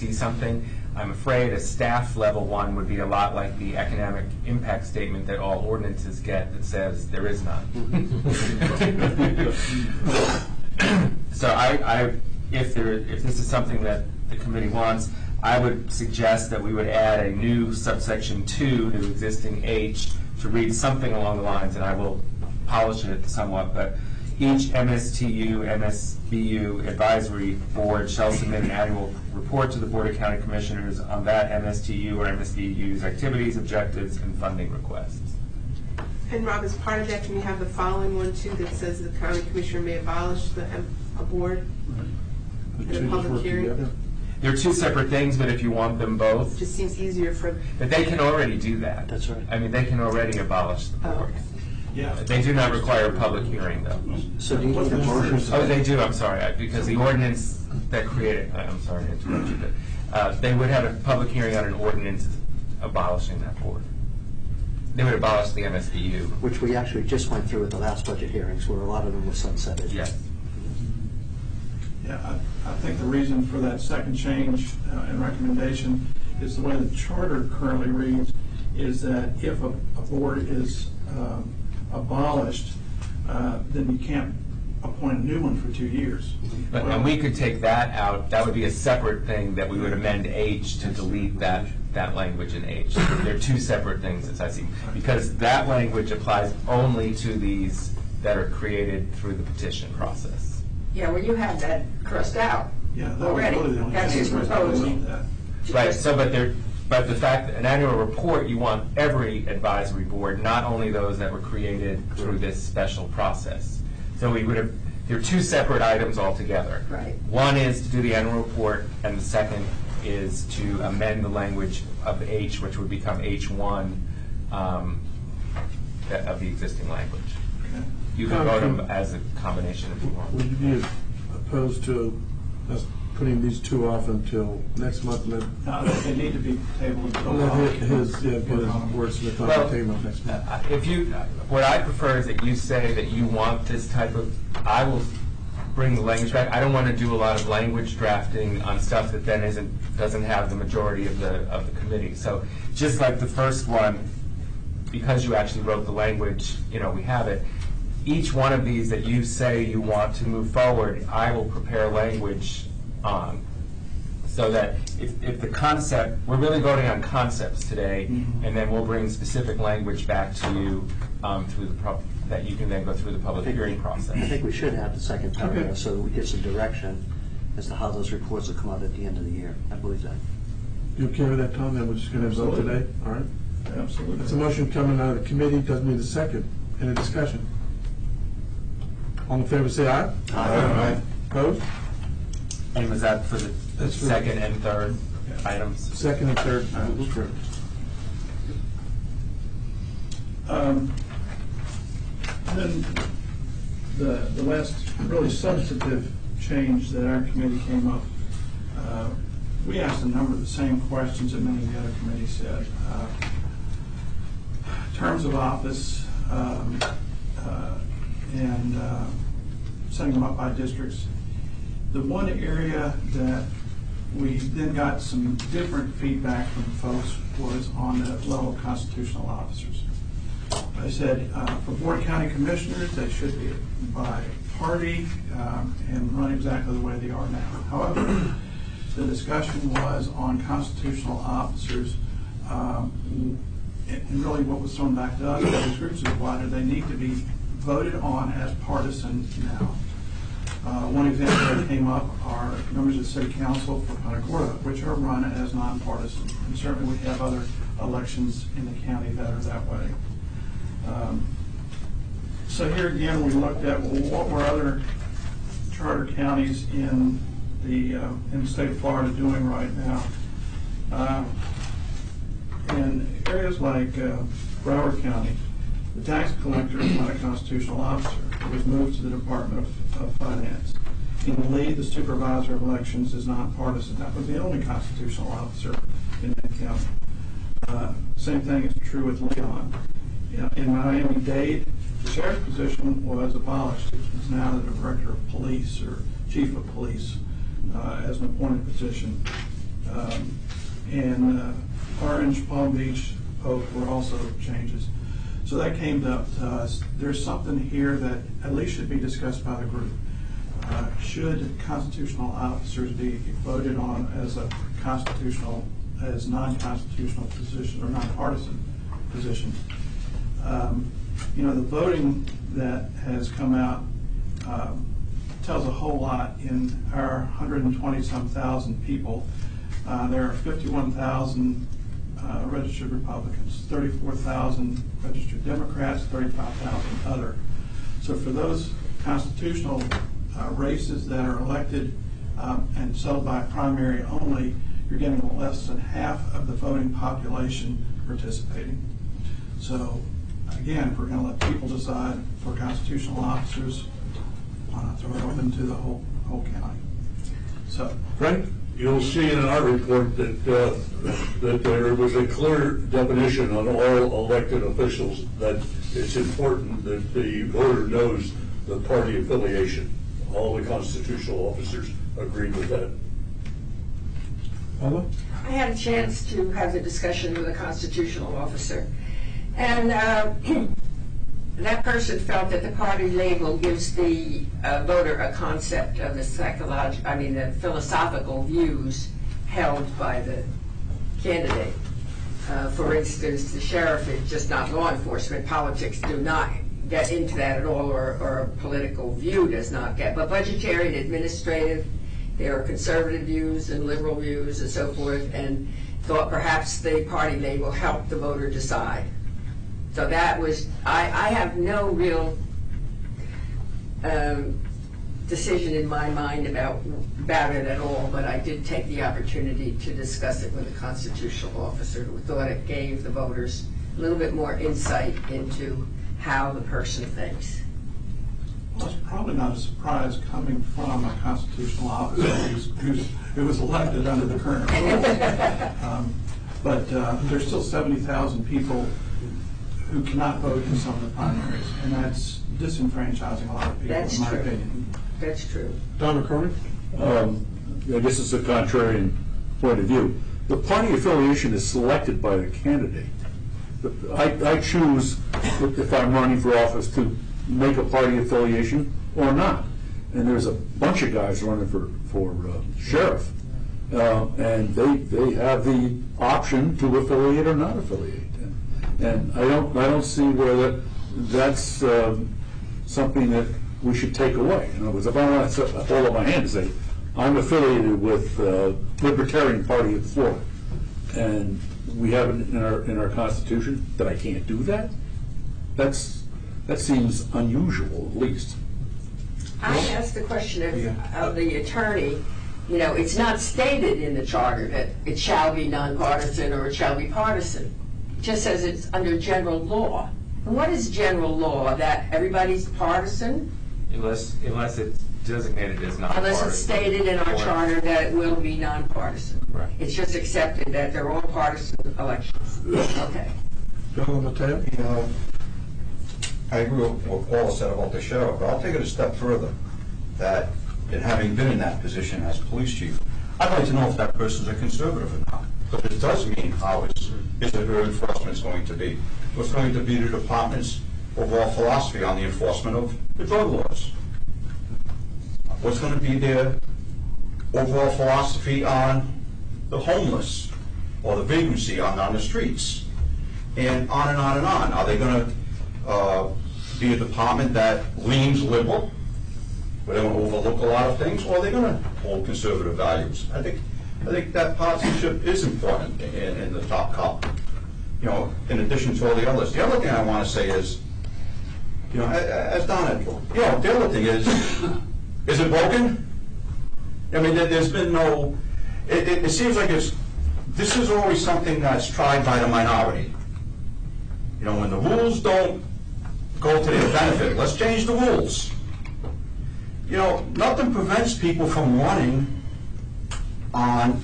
see something. I'm afraid a staff level one would be a lot like the economic impact statement that all ordinances get that says there is none. So if this is something that the committee wants, I would suggest that we would add a new subsection 2 to existing H to read something along the lines, and I will polish it somewhat, but each MSTU, MSBU advisory board shall submit an annual report to the Board of County Commissioners on that MSTU or MSBU's activities, objectives, and funding requests. And Rob, as part of that, can you have the following one too that says the county commissioner may abolish a board in a public hearing? They're two separate things, but if you want them both. It just seems easier for... But they can already do that. That's right. I mean, they can already abolish the board. Oh, okay. Yeah. They do not require a public hearing, though. So do you need a motion? Oh, they do, I'm sorry, because the ordinance that created, I'm sorry to interrupt you, but they would have a public hearing on an ordinance abolishing that board. They would abolish the MSBU. Which we actually just went through at the last budget hearings, where a lot of them were sunsetted. Yes. Yeah, I think the reason for that second change and recommendation is the way the charter currently reads is that if a board is abolished, then you can't appoint a new one for 2 years. But, and we could take that out. That would be a separate thing that we would amend H to delete that language in H. They're two separate things, as I see, because that language applies only to these that are created through the petition process. Yeah, well, you had that crossed out already. That's his proposal. Right. So, but the fact that an annual report, you want every advisory board, not only those that were created through this special process. So we would have. They're two separate items altogether. Right. One is to do the annual report, and the second is to amend the language of H, which would become H1 of the existing language. Okay. You can vote them as a combination if you want. Would you be opposed to us putting these two off until next month? No, they need to be tabled until Let his wordsmith on the table next month. What I prefer is that you say that you want this type of, I will bring the language back. I don't want to do a lot of language drafting on stuff that then doesn't have the majority of the committee. So just like the first one, because you actually wrote the language, we have it. Each one of these that you say you want to move forward, I will prepare language on, so that if the concept, we're really voting on concepts today, and then we'll bring specific language back to you through that you can then go through the public hearing process. I think we should have the second paragraph, Okay. so that we get some direction as to how those reports will come out at the end of the year. I believe that. You okay with that, Tom? Then we're just going to vote today? All right. Absolutely. That's a motion coming out of the committee. Doesn't need a second. Any discussion? All in favor, say aye. Aye. Opposed? And was that for the That's for- second and third items? Second and third. Correct. Then the last really substantive change that our committee came up, we asked a number of the same questions that many of the other committees said. Terms of office and setting them up by districts. The one area that we then got some different feedback from folks was on the level of constitutional officers. I said for Board County Commissioners, they should be by party and run exactly the way they are now. However, the discussion was on constitutional officers, and really what was thrown back to us by these groups is why do they need to be voted on as partisan now? One example that came up are members of the City Council for Punta Gorda, which are run as nonpartisan. And certainly we have other elections in the county that are that way. So here again, we looked at, well, what were other charter counties in the state of Florida doing right now? In areas like Broward County, the tax collector is not a constitutional officer. It was moved to the Department of Finance. In Lee, the supervisor of elections is nonpartisan. That was the only constitutional officer in that county. Same thing is true with Leon. In Miami-Dade, the sheriff's position was abolished. It is now the director of police or chief of police as an appointed position. and Orange, Palm Beach, Oak were also changes. So that came up to us. There's something here that at least should be discussed by the group. Should constitutional officers be voted on as non-constitutional position or nonpartisan positions? The voting that has come out tells a whole lot. In our 120-some thousand people, there are 51,000 registered Republicans, 34,000 registered Democrats, 35,000 other. So for those constitutional races that are elected and settled by primary only, you're getting less than half of the voting population participating. So again, if we're going to let people decide for constitutional officers, throw it open to the whole county. So, Frank? You'll see in our report that there was a clear definition on all elected officials that it's important that the voter knows the party affiliation. All the constitutional officers agreed with that. Paula? I had a chance to have the discussion with a constitutional officer, and that person felt that the party label gives the voter a concept of the the philosophical views held by the candidate. For instance, the sheriff is just not law enforcement. Politics do not get into that at all, or a political view does not get. But budgetary and administrative, there are conservative views and liberal views and so forth, and thought perhaps the party label helped the voter decide. So that was, I have no real decision in my mind about it at all, but I did take the opportunity to discuss it with a constitutional officer who thought it gave the voters a little bit more insight into how the person thinks. well, it's probably not a surprise coming from a constitutional officer who was elected under the current rules. But there's still 70,000 people who cannot vote in some of the primaries, and that's disenfranchising a lot of people, That's in my true. opinion. That's true. Don McCormick? I guess it's a contrarian point of view. The party affiliation is selected by the candidate. I choose, if I'm running for office, to make a party affiliation or not. And there's a bunch of guys running for sheriff, and they have the option to affiliate or not affiliate. And I don't see where that's something that we should take away. In other words, if I want to hold up my hand and say, I'm affiliated with Libertarian Party of Florida, and we have it in our Constitution that I can't do that, that seems unusual, at least. I asked the question of the attorney, it's not stated in the charter that it shall be nonpartisan or it shall be partisan. It just says it's under general law. And what is general law? That everybody's partisan? Unless it's designated as nonpartisan. Unless it's stated in our charter that it will be nonpartisan. Right. It's just accepted that they're all partisan elections. Okay. Bill Mateo? I agree with what Paul said about the sheriff, but I'll take it a step further, that in having been in that position as police chief, I'd like to know if that person's a conservative or not. But it does mean how is her enforcement going to be? What's going to be the department's overall philosophy on the enforcement of the drug laws? What's going to be their overall philosophy on the homeless or the vagrancy on the streets? And on and on and on. Are they going to be a department that leans liberal, where they want to overlook a lot of things, or are they going to hold conservative values? I think that partisanship is important in the top cop. In addition to all the others. The other thing I want to say is, as Don had, the other thing is it broken? I mean, there's been no, it seems like this is always something that's tried by the minority. When the rules don't go to their benefit, let's change the rules. Nothing prevents people from running on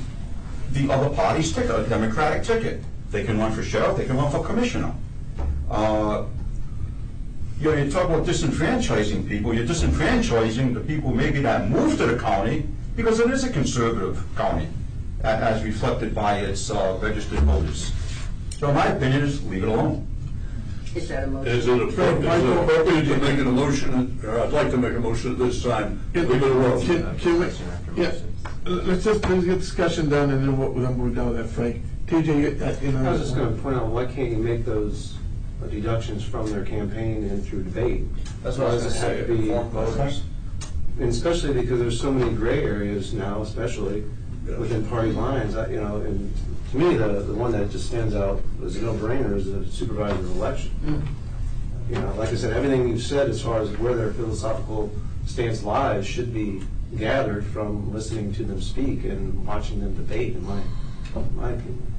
the other party's ticket, a Democratic ticket. They can run for sheriff, they can run for commissioner. You talk about disenfranchising people, you're disenfranchising the people maybe that move to the county because it is a conservative county. as reflected by its registered voters. So my opinion is leave it alone. Is that a motion? Is it appropriate to make a motion, or I'd like to make a motion at this time, leave it alone? Can we, yeah, let's get discussion done, and then we're done with that, Frank. TJ, you know. I was just going to point out, why can't you make those deductions from their campaign and through debate? That's what I was Why does gonna it have say, to be- informed voters. And especially because there's so many gray areas now, especially within party lines, you know, and to me, the one that just stands out as a no-brainer is the supervisor election. You know, like I said, everything you've said as far as where their philosophical stance lies should be gathered from listening to them speak and watching them debate, in my opinion.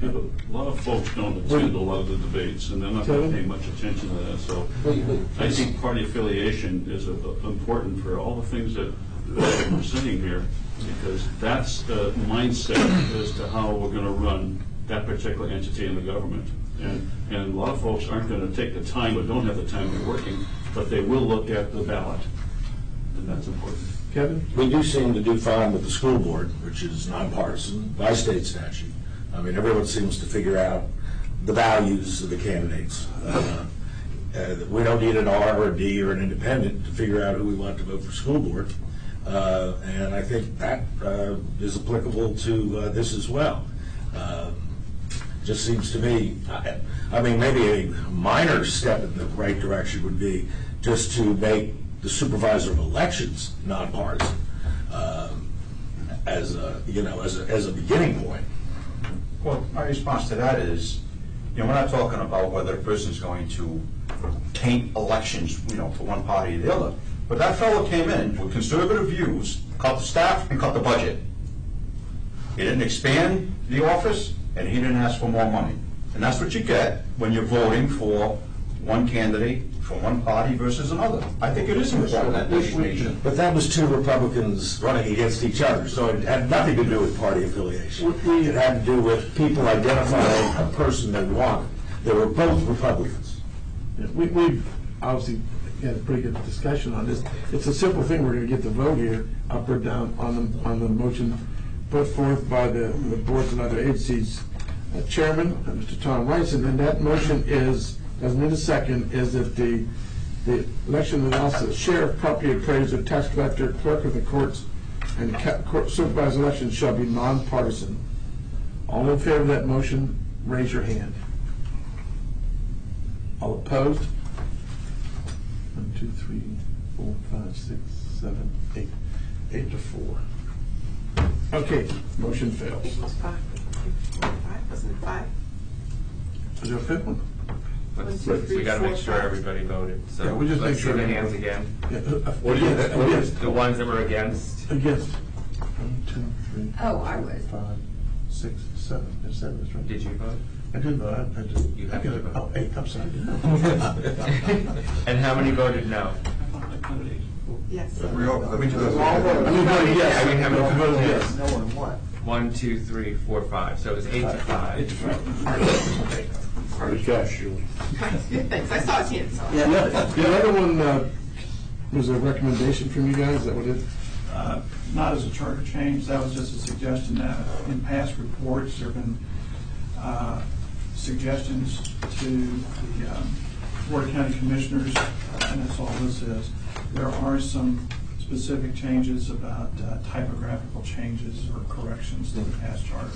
Yeah, but a lot of folks don't attend a lot of the debates, and they're not going to pay much attention to that, so I think party affiliation is important for all the things that we're saying here, because that's the mindset as to how we're going to run that particular entity in the government. And a lot of folks aren't going to take the time, or don't have the time to be working, but they will look at the ballot, and that's important. Kevin? We do seem to do fine with the school board, which is nonpartisan by state statute. I mean, everyone seems to figure out the values of the candidates. We don't need an R or a D or an independent to figure out who we want to vote for school board. And I think that is applicable to this as well. Just seems to me, I mean, maybe a minor step in the right direction would be just to make the supervisor of elections nonpartisan as a beginning point. Well, my response to that is, you know, we're not talking about whether a person's going to taint elections, you know, for one party or the other. But that fellow came in with conservative views, cut the staff and cut the budget. He didn't expand the office, and he didn't ask for more money. And that's what you get when you're voting for one candidate from one party versus another. I think it is important that designation. But that was two Republicans running against each other, so it had nothing to do with party affiliation. It had to do with people identifying a person they wanted. They were both Republicans. Yeah, we obviously had a pretty good discussion on this. It's a simple thing. We're going to get the vote here, up or down, on the motion put forth by the boards and other agencies. Chairman, Mr. Tom Wrightson, and that motion is, doesn't need a second, is that the election of the office of sheriff, property appraiser, tax collector, clerk of the courts, and court supervised elections shall be nonpartisan. All in favor of that motion, raise your hand. All opposed? 1, 2, 3, 4, 5, 6, 7, 8. 8 to 4. Okay, motion fails. It was 5. 5, wasn't it 5? Is there a fifth one? We got to make sure everybody voted, so Yeah, we just let's make sure see the everybody hands again. Yeah, Against. The ones that were against. Against. 1, 2, 3. Oh, I was. 5, 6, 7. There's 7, that's right. Did you vote? I did vote. I did. You have to vote. Oh, 8, I'm sorry. And how many voted no? Yes. Let me do I mean, that. voted yes. I mean, how many voted yes. No one what? 1, 2, 3, 4, 5. So it was 8 to 5. 8 to 5. Good catch, Julie. Good, thanks. I saw his hand, so. Yeah, the other one was a recommendation from you guys, is that what it is? Not as a charter change, that was just a suggestion that in past reports, there have been suggestions to the Board of County Commissioners, and that's all this is. There are some specific changes about typographical changes or corrections to the past charter.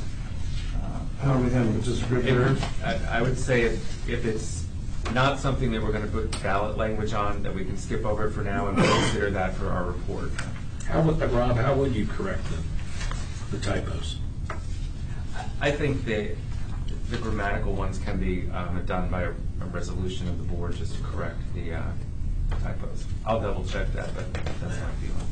How are we handling it? Just scrivener? I would say if it's not something that we're going to put ballot language on, that we can skip over for now and consider that for our report. Rob, how would you correct the typos? I think the grammatical ones can be done by a resolution of the board just to correct the typos. I'll double check that, but that's my feeling.